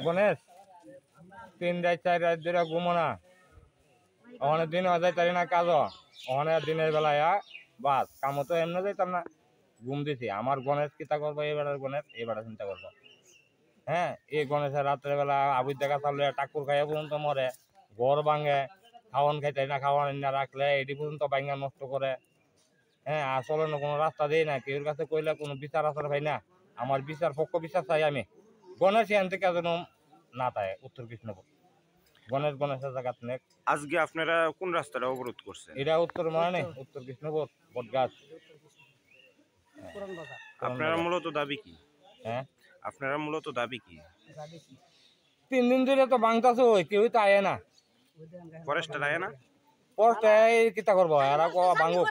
গণেশ 3 রাত 4 রাত ধরে ঘুমো না, অনেক দিন যাই তারি না কাজ, অনেক দিনের বেলায় বাস কাম তো এমনি যাইতাম না, ঘুম দিছি। আমার গণেশ কিতা করবো, এবারের গণেশ এবারে চিন্তা করবো। হ্যাঁ, এই গণেশের রাত্রে বেলা আবুর দেখা চাললে টাকুর খাইয়া পর্যন্ত মরে, ঘর ভাঙে, খাওয়ান খাইতে না, খাওয়ান না রাখলে এটি পর্যন্ত ভাঙা নষ্ট করে। হ্যাঁ, আসলে কোনো রাস্তা দেই না, কেউর কাছে কইলে কোনো বিচার আচার পাই না। আমার বিচার পক্ষ বিচার চাই আমি। গণেশ এখান থেকে যেন না থাকে উত্তর কৃষ্ণপুর, গণেশের জায়গা নেই। আজকে আপনারা কোন রাস্তাটা অবরোধ করছেন? এটা উত্তর মানে উত্তর কৃষ্ণপুর বটগাছ। আপনারা মূলত দাবি কি? হ্যাঁ, আপনারা মূলত দাবি কি? 3 দিন ধরে তো ভাঙতাছে, ওই কেউই তো আয় না। ফরেস্টার আয় না? ফরেস্ট কিতা করবো, এরা ভাঙুক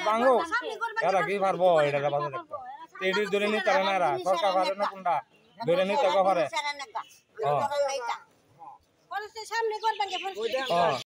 ভাঙুক, এরা কি পারবো এটা পাশে দেখবো। এটি ধরে নিতে পারে না, এরা সরকার পারে না, কোনটা ধরে নিতে পারে।